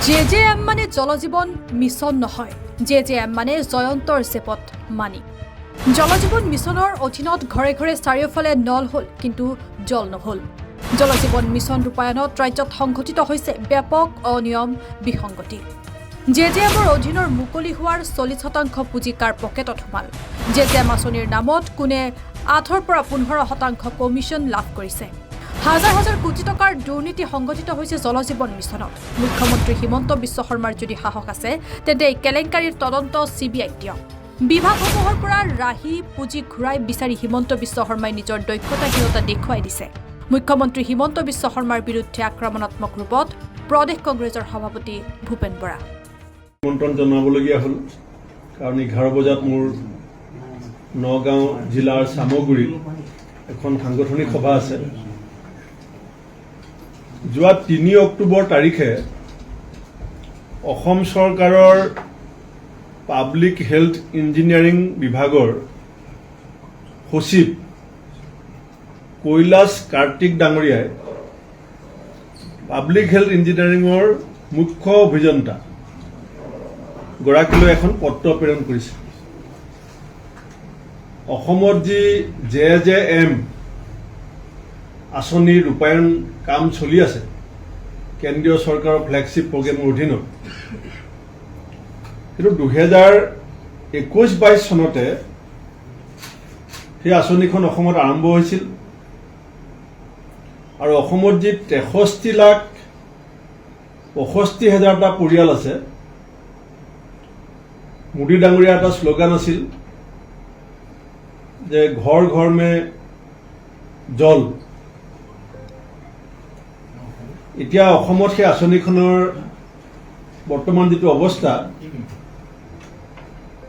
JJM মানে জলজীবন mission নহয়, JJM মানে জয়ন্তৰ চেপত মানি। জলজীবন মিছনৰ অধীনত ঘৰে ঘৰে চাৰিওফালে নল হ'ল, কিন্তু জল নহ'ল। জলজীবন মিছন ৰূপায়ণত ৰাজ্যত সংঘটিত হৈছে ব্যাপক অনিয়ম বিসংগতি। JJMৰ অধীনৰ মুকলি হোৱাৰ 40% পুঁজি কাৰ পকেটত সোমাল। JJM আঁচনিৰ নামত কোনে 8ৰ পৰা 15% কমিশ্যন লাভ কৰিছে। হাজাৰ হাজাৰ কোটি টকাৰ দুৰ্নীতি সংঘটিত হৈছে জলজীবন মিছনত। মুখ্যমন্ত্ৰী হিমন্ত বিশ্ব শৰ্মাৰ যদি সাহস আছে, তেন্তে এই কেলেংকাৰীৰ তদন্ত CBI দিয়ক। বিভাগসমূহৰ পৰা ৰাহি পুঁজি ঘূৰাই বিচাৰি হিমন্ত বিশ্ব শৰ্মাই নিজৰ দক্ষতাহীনতা দেখুৱাই দিছে। মুখ্যমন্ত্ৰী হিমন্ত বিশ্ব শৰ্মাৰ বিৰুদ্ধে আক্ৰমণাত্মক ৰূপত প্ৰদেশ কংগ্ৰেছৰ সভাপতি ভূপেন বৰা। আমন্ত্ৰণ জনাবলগীয়া হ'ল, কাৰণ 11 বজাত মোৰ নগাঁও জিলাৰ চামগুৰিত এখন সাংগঠনিক সভা আছে। যোৱা 3 অক্টোবৰ তাৰিখে অসম চৰকাৰৰ পাব্লিক হেল্থ ইঞ্জিনিয়াৰিং বিভাগৰ সচিব কৈলাশ কাৰ্তিক ডাঙৰীয়াই পাব্লিক হেল্থ ইঞ্জিনিয়াৰিঙৰ মুখ্য অভিযন্তা গৰাকীলৈ এখন পত্ৰ প্ৰেৰণ কৰিছে। অসমত যি JJM আঁচনিৰ ৰূপায়ণ কাম চলি আছে কেন্দ্ৰীয় চৰকাৰৰ ফ্লেগশ্বিপ প্ৰগ্ৰেমৰ অধীনত, কিন্তু 2021-22 চনতে সেই আঁচনিখন অসমত আৰম্ভ হৈছিল আৰু অসমত যি 63,65,000টা পৰিয়াল আছে, মোদী ডাঙৰীয়া এটা শ্লোগান আছিল যে ঘৰ ঘৰ মে জল। এতিয়া অসমত সেই আঁচনিখনৰ বৰ্তমান যিটো অৱস্থা,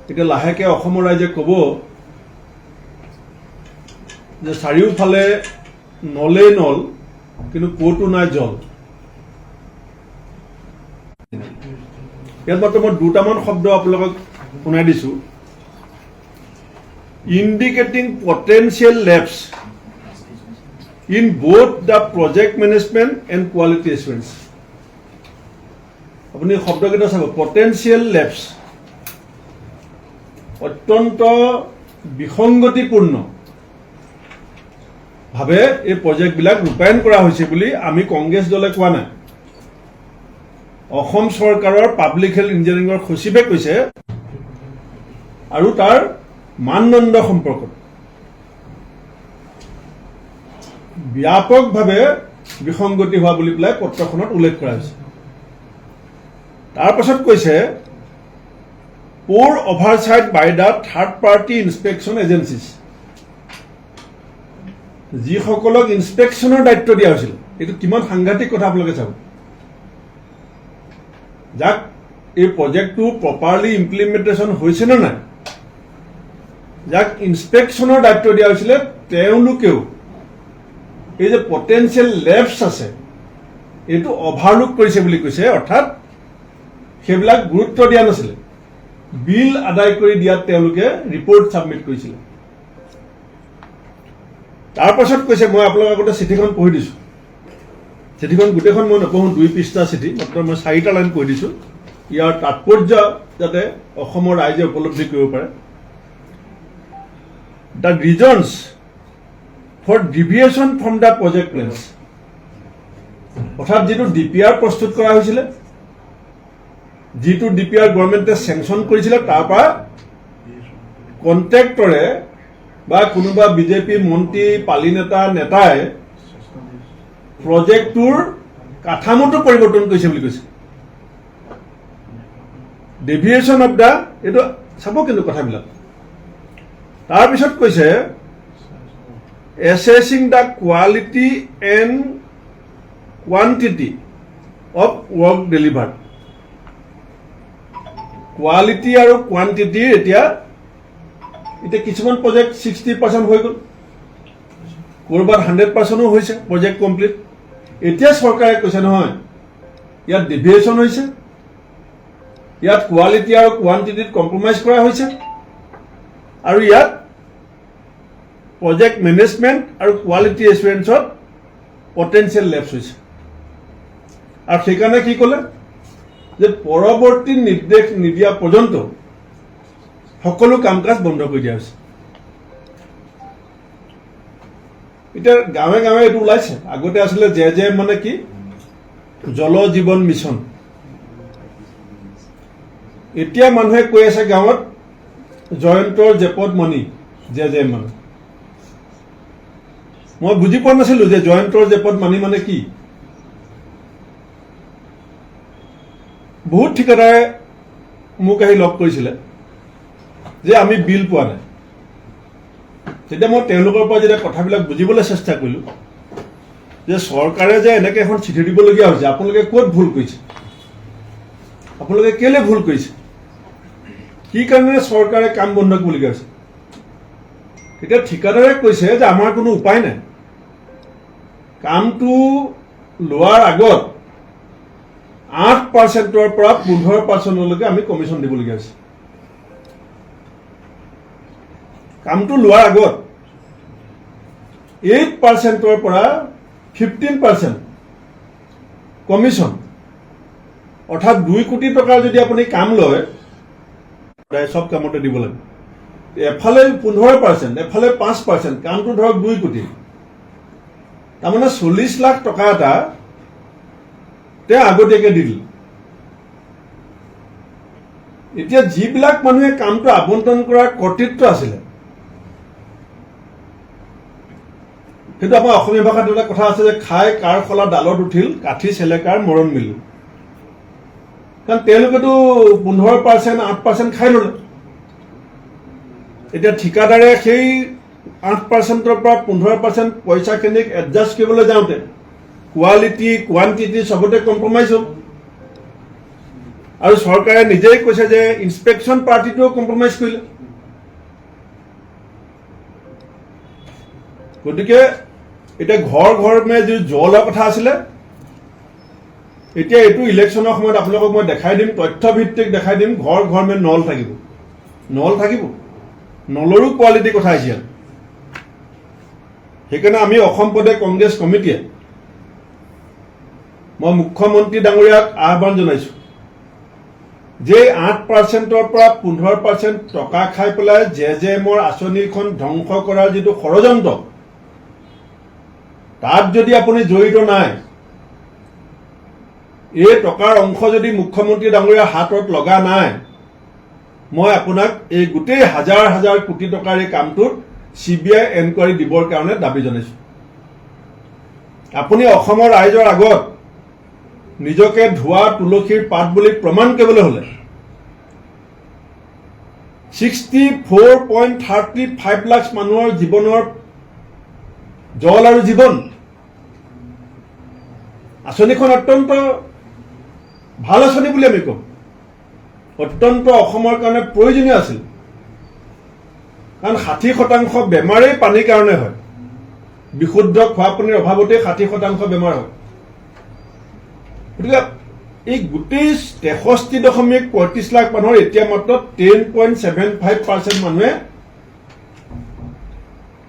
এতিয়া লাহেকে অসমৰ ৰাইজে ক'ব যে চাৰিওফালে নলেই নল, কিন্তু ক'তো নাই জল। ইয়াত মাত্ৰ মই দুটামান শব্দ আপোনালোকক শুনাই দিছো। Indicating potential lapses in both the project management and quality assurance. আপুনি শব্দকেইটা চাব, পটেঞ্চিয়েল লেপছ, অত্যন্ত বিসংগতিপূৰ্ণ ভাৱে এই প্ৰজেক্টবিলাক ৰূপায়ণ কৰা হৈছে বুলি আমি কংগ্ৰেছ দলে কোৱা নাই। অসম চৰকাৰৰ পাব্লিক হেল্থ ইঞ্জিনিয়াৰিঙৰ সচিবে কৈছে, আৰু তাৰ মানদণ্ড সম্পৰ্কত ব্যাপকভাৱে বিসংগতি হোৱা বুলি পেলাই পত্ৰখনত উল্লেখ কৰা হৈছে। তাৰ পাছত কৈছে, poor oversight by the third party inspection agencies. যিসকলক ইনস্পেকশ্যনৰ দায়িত্ব দিয়া হৈছিল, এইটো কিমান সাংঘাতিক কথা আপোনালোকে চাব। যাক এই প্ৰজেক্টটো প্ৰপাৰলি ইমপ্লিমেণ্টেশ্যন হৈছে নে নাই, যাক ইনস্পেকশ্যনৰ দায়িত্ব দিয়া হৈছিলে, তেওঁলোকেও এই যে পটেঞ্চিয়েল লেপছ আছে এইটো অভাৰলুক কৰিছে বুলি কৈছে। অৰ্থাৎ সেইবিলাক গুৰুত্ব দিয়া নাছিলে, বিল আদায় কৰি দিয়াত তেওঁলোকে ৰিপৰ্ট ছাবমিট কৰিছিলে। তাৰ পাছত কৈছে, মই আপোনালোকৰ আগতে চিঠিখন পঢ়ি দিছো। চিঠিখন গোটেইখন মই নপঢ়ো, 2 পৃষ্ঠা চিঠি, মাত্ৰ মই 4টা লাইন পঢ়ি দিছো, ইয়াৰ তাৎপৰ্য যাতে অসমৰ ৰাইজে উপলব্ধি কৰিব পাৰে। The reasons for deviation from the project plans, অৰ্থাৎ যিটো DPR প্ৰস্তুত কৰা হৈছিলে, যিটো DPR গভৰ্ণমেণ্টে চেংচন কৰিছিলে, তাৰ পৰা কণ্ট্ৰেক্টৰে বা কোনোবা বিজেপি মন্ত্ৰী পালি নেতাই প্ৰজেক্টটোৰ কাঠামোটো পৰিৱৰ্তন কৰিছে বুলি কৈছে। ডেভিয়েশ্যন অফ দ্য, এইটো চাব কিন্তু কথাবিলাক। তাৰপিছত কৈছে, assessing the quality and quantity of work delivered. Quality আৰু কোৱান্টিটিৰ এতিয়া কিছুমান প্ৰজেক্ট 60% হৈ গ'ল, ক'ৰবাত 100%ও হৈছে প্ৰজেক্ট কমপ্লিট। এতিয়া চৰকাৰে কৈছে নহয়, ইয়াত ডেভিয়েশ্যন হৈছে, ইয়াত কোৱালিটি আৰু কোৱান্টিটিত কম্প্ৰমাইজ কৰা হৈছে, আৰু ইয়াত প্ৰজেক্ট মেনেজমেণ্ট আৰু কোৱালিটি এছুৰেঞ্চত পটেঞ্চিয়েল লেপছ হৈছে। আৰু সেইকাৰণে কি ক'লে, যে পৰৱৰ্তী নিৰ্দেশ নিদিয়া পৰ্যন্ত সকলো কাম কাজ বন্ধ কৰি দিয়া হৈছে। এতিয়া গাঁৱে গাঁৱে এইটো ওলাইছে। আগতে আছিলে JJM মানে কি, জল জীৱন মিছন। এতিয়া মানুহে কৈ আছে গাঁৱত জয়ন্তৰ জেপত মণি, JJM মানে। মই বুজি পোৱা নাছিলো যে জয়ন্তৰ জেপত মণি মানে কি। বহুত ঠিকাদাৰে মোক আহি লগ কৰিছিলে যে আমি বিল পোৱা নাই। তেতিয়া মই তেওঁলোকৰ পৰা যেতিয়া কথাবিলাক বুজিবলৈ চেষ্টা কৰিলোঁ যে চৰকাৰে যে এনেকৈ এখন চিঠি দিবলগীয়া হৈছে, আপোনালোকে ক'ত ভুল কৰিছে, আপোনালোকে কেলৈ ভুল কৰিছে, কি কাৰণে চৰকাৰে কাম বন্ধ কৰিবলগীয়া হৈছে। তেতিয়া ঠিকাদাৰে কৈছে যে আমাৰ কোনো উপায় নাই, কামটো লোৱাৰ আগত 8%ৰ পৰা 15%লৈকে আমি কমিশ্যন দিবলগীয়া হৈছে। কামটো লোৱাৰ আগত 8%ৰ পৰা 15% কমিশ্যন, অৰ্থাৎ 2 কোটি টকা যদি আপুনি কাম লয়, চব কামতে দিব লাগে। এফালে 15%, এফালে 5%, কামটো ধৰক 2 কোটি, তাৰমানে 40 লাখ টকা এটা তেওঁ আগতীয়াকৈ দি দিলে। এতিয়া যিবিলাক মানুহে কামটো আবণ্টন কৰাৰ কৰ্তৃত্ব আছিলে, সেইটো আমাৰ অসমীয়া ভাষাত এটা কথা আছে যে খাই কাৰ খলা ডালত উঠিল, কাঠি চেলেকাৰ মৰণ মিল। কাৰণ তেওঁলোকেতো 15%, 8% খাই ল'লে। এতিয়া ঠিকাদাৰে সেই 8%ৰ পৰা 15% পইচাখিনিক এডজাষ্ট কৰিবলৈ যাওঁতে কোৱালিটি, কোৱান্টিটি চবতে কম্প্ৰমাইজ হ'ল। আৰু চৰকাৰে নিজেই কৈছে যে ইনস্পেকশ্যন পাৰ্টিটোও কম্প্ৰমাইজ কৰিলে। গতিকে এতিয়া ঘৰ ঘৰমে যি জলৰ কথা আছিলে, এতিয়া এইটো ইলেকশ্যনৰ সময়ত আপোনালোকক মই দেখাই দিম, তথ্যভিত্তিক দেখাই দিম, ঘৰ ঘৰমে নল থাকিব, নল থাকিব, নলৰো কোৱালিটি কথা আহিছে। সেইকাৰণে আমি অসম প্ৰদেশ কংগ্ৰেছ কমিটিয়ে মই মুখ্যমন্ত্ৰী ডাঙৰীয়াক আহ্বান জনাইছো যে 8%ৰ পৰা 15% টকা খাই পেলাই JJMৰ আঁচনিখন ধ্বংস কৰাৰ যিটো ষড়যন্ত্ৰ, তাত যদি আপুনি জড়িত নাই, এই টকাৰ অংশ যদি মুখ্যমন্ত্ৰী ডাঙৰীয়াৰ হাতত লগা নাই, মই আপোনাক এই গোটেই হাজাৰ হাজাৰ কোটি টকাৰ এই কামটোত CBI এনকুৱাৰী দিবৰ কাৰণে দাবী জনাইছো। আপুনি অসমৰ ৰাইজৰ আগত নিজকে ধোৱা তুলসীৰ পাত বুলি প্ৰমাণ কৰিবলৈ হলে 64.35 লাখ মানুহৰ জীৱনৰ জল আৰু জীৱন আঁচনিখন অত্যন্ত ভাল আঁচনি বুলি আমি কম, অত্যন্ত অসমৰ কাৰণে প্ৰয়োজনীয় আছিল। কাৰণ 60% বেমাৰেই পানীৰ কাৰণে হয়, বিশুদ্ধ খোৱা পানীৰ অভাৱতে 60% বেমাৰ হয়। গতিকে এই গোটেই 63.35 লাখ মানুহৰ এতিয়া মাত্ৰ 10.75% মানুহে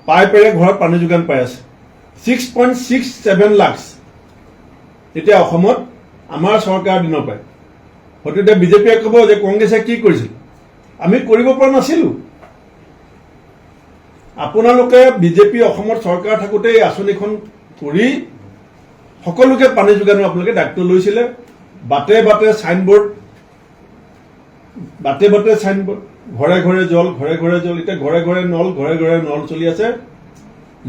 পাইপেৰে ঘৰত পানী যোগান পাই আছে। 6.67 লাখ এতিয়া অসমত আমাৰ চৰকাৰৰ দিনৰ পৰাই। হয়তো এতিয়া বিজেপিয়ে ক'ব যে কংগ্ৰেছে কি কৰিছিল, আমি কৰিব পৰা নাছিলো। আপোনালোকে বিজেপি অসমত চৰকাৰ থাকোঁতে এই আঁচনিখন কৰি সকলোকে পানী যোগানৰ আপোনালোকে দায়িত্ব লৈছিলে। বাটে বাটে চাইনবোৰ্ড, ঘৰে ঘৰে জল, ঘৰে ঘৰে জল। এতিয়া ঘৰে ঘৰে নল, ঘৰে ঘৰে নল চলি আছে।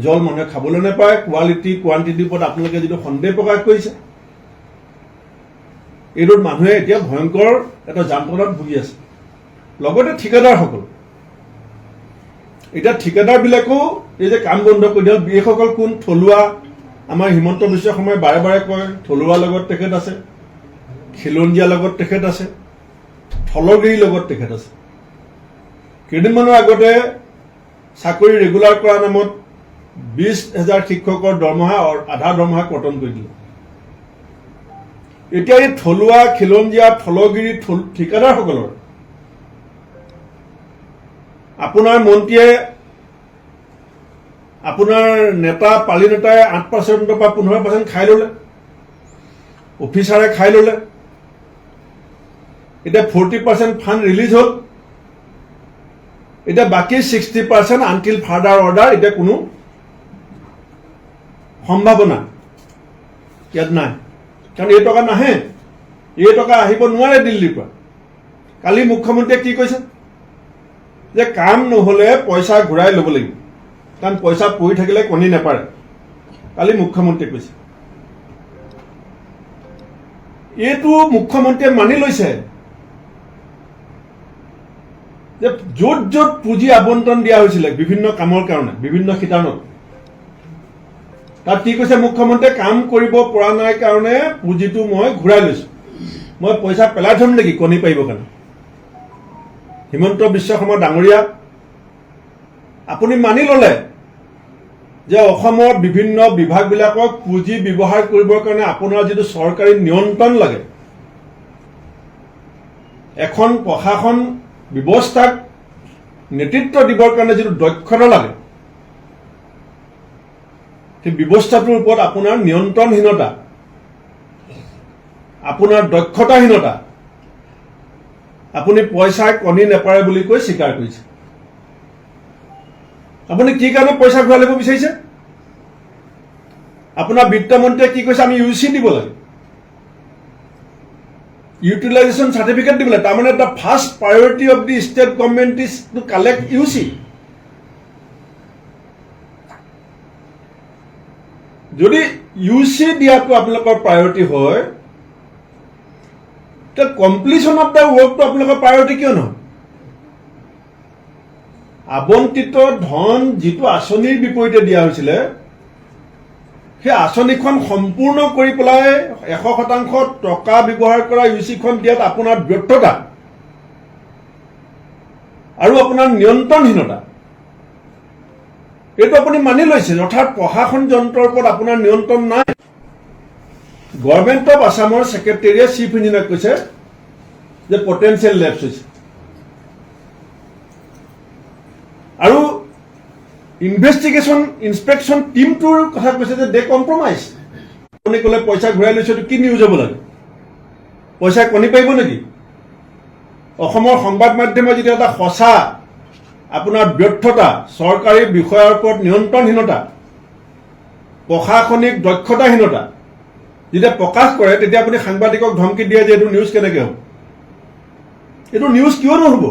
জল মানুহে খাবলৈ নাপায়। কোৱালিটি, কোৱান্টিটিৰ ওপৰত আপোনালোকে যিটো সন্দেহ প্ৰকাশ কৰিছে, এইটোত মানুহে এতিয়া ভয়ংকৰ এটা যান্ত্ৰণাত ভুগি আছে। লগতে ঠিকাদাৰসকল, এতিয়া ঠিকাদাৰবিলাকো এই যে কাম বন্ধ কৰি দিয়ক, এইসকল কোন? থলুৱা। আমাৰ হিমন্ত বিশ্ব শৰ্মাই বাৰে বাৰে কয় থলুৱাৰ লগত তেখেত আছে, খিলঞ্জীয়াৰ লগত তেখেত আছে, থলগিৰিৰ লগত তেখেত আছে। কেইদিনমানৰ আগতে চাকৰি ৰেগুলাৰ কৰাৰ নামত 20,000 শিক্ষকৰ দৰমহা আধা দৰমহা কৰ্তন কৰি দিলে। এতিয়া এই থলুৱা, খিলঞ্জীয়া, থলগিৰি ঠিকাদাৰসকলৰ আপোনাৰ মন্ত্ৰীয়ে, আপোনাৰ নেতা, পালি নেতাই 8% বা 15% খাই ল'লে, অফিচাৰে খাই ল'লে। এতিয়া 40% ফাণ্ড ৰিলিজ হ'ল এতিয়া বাকী 60% আনটিল ফাৰ্ডাৰ অৰ্ডাৰ এতিয়া কোনো সম্ভাৱনা ইয়াত নাই কাৰণ এই টকা নাহে এই টকা আহিব নোৱাৰে দিল্লীৰ পৰা কালি মুখ্যমন্ত্ৰীয়ে কি কৈছে যে কাম নহ'লে পইচা ঘূৰাই ল'ব লাগিব কাৰণ পইচা পৰি থাকিলে কণী নেপাৰে কালি মুখ্যমন্ত্ৰীয়ে কৈছে এইটো মুখ্যমন্ত্ৰীয়ে মানি লৈছে যে য'ত য'ত পুঁজি আবণ্টন দিয়া হৈছিলে বিভিন্ন কামৰ কাৰণে বিভিন্ন শিতানত তাত কি কৈছে মুখ্যমন্ত্ৰীয়ে কাম কৰিব পৰা নাই কাৰণে পুঁজিটো মই ঘূৰাই লৈছোঁ মই পইচা পেলাই থ'ম নেকি কণী পাৰিবৰ কাৰণে হিমন্ত বিশ্ব শৰ্মা ডাঙৰীয়া আপুনি মানি ল'লে যে অসমৰ বিভিন্ন বিভাগবিলাকক পুঁজি ব্যৱহাৰ কৰিবৰ কাৰণে আপোনাৰ যিটো চৰকাৰী নিয়ন্ত্ৰণ লাগে এখন প্ৰশাসন ব্যৱস্থাক নেতৃত্ব দিবৰ কাৰণে যিটো দক্ষতা লাগে সেই ব্যৱস্থাটোৰ ওপৰত আপোনাৰ নিয়ন্ত্ৰণহীনতা আপোনাৰ দক্ষতাহীনতা আপুনি পইচাৰ কণী নেপাৰে বুলি কৈ স্বীকাৰ কৰিছে আপুনি কি কাৰণে পইচা ঘূৰাই ল'ব বিচাৰিছে আপোনাৰ বিত্তমন্ত্ৰীয়ে কি কৈছে আমি ইউচি দিব লাগে ইউটিলাইজেশ্যন চাৰ্টিফিকেট দিব লাগে তাৰমানে the first priority of the state government is to collect Yuezhi যদি ইউচি দিয়াটো আপোনালোকৰ প্ৰায়ৰিটি হয় তে কমপ্লিশ্যন অফ দ্য ৱৰ্কটো আপোনালোকৰ প্ৰায়ৰিটি কিয় নহয় আবণ্টিত ধন যিটো আঁচনিৰ বিপৰীতে দিয়া হৈছিলে সেই আঁচনিখন সম্পূৰ্ণ কৰি পেলাই 100% টকা ব্যৱহাৰ কৰা ইউচিখন দিয়াত আপোনাৰ ব্যৰ্থতা আৰু আপোনাৰ নিয়ন্ত্ৰণহীনতা এইটো আপুনি মানি লৈছে অৰ্থাৎ প্ৰশাসন যন্ত্ৰৰ ওপৰত আপোনাৰ নিয়ন্ত্ৰণ নাই গভৰ্ণমেণ্ট অফ আছামৰ ছেক্ৰেটেৰীয়ে চিফ ইঞ্জিনিয়াৰক কৈছে যে পটেনচিয়েল লেপছ হৈছে আৰু ইনভেষ্টিগেশ্যন ইনস্পেকশ্যন টিমটোৰ কথা কৈছে যে দে কম্প্ৰমাইজ আপুনি ক'লে পইচা ঘূৰাই লৈছে কি নিউজ হ'ব লাগে পইচা কণী পাৰিব নেকি অসমৰ সংবাদ মাধ্যমৰ যিটো এটা সঁচা আপোনাৰ ব্যৰ্থতা চৰকাৰী বিষয়াৰ ওপৰত নিয়ন্ত্ৰণহীনতা প্ৰশাসনিক দক্ষতাহীনতা যেতিয়া প্ৰকাশ কৰে তেতিয়া আপুনি সাংবাদিকক ধমকি দিয়ে যে এইটো নিউজ কেনেকৈ হ'ব এইটো নিউজ কিয় নহ'ব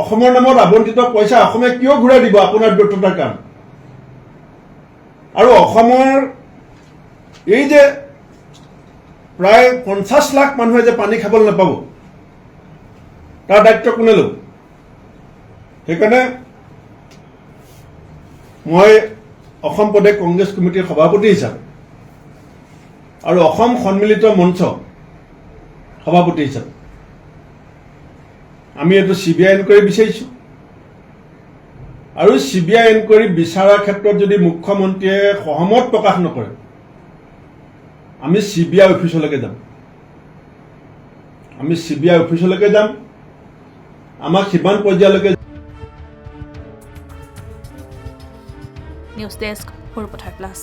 অসমৰ নামত আবণ্টিত পইচা অসমে কিয় ঘূৰাই দিব আপোনাৰ ব্যৰ্থতাৰ কাৰণে আৰু অসমৰ এই যে প্ৰায় 50 লাখ মানুহে যে পানী খাবলৈ নাপাব তাৰ দায়িত্ব কোনে ল'ব সেইকাৰণে মই অসম প্ৰদেশ কংগ্ৰেছ কমিটিৰ সভাপতি হিচাপে আৰু অসম সন্মিলিত মঞ্চ সভাপতি হিচাপে আমি এইটো CBI এনকুৱাৰী বিচাৰিছোঁ আৰু CBI এনকুৱাৰী বিচাৰাৰ ক্ষেত্ৰত যদি মুখ্যমন্ত্ৰীয়ে সহমত প্ৰকাশ নকৰে আমি CBI অফিচলৈকে যাম আমাক সিমান পৰ্যায়লৈকে নিউজ ডেস্ক সৰুপথাৰ প্লাছ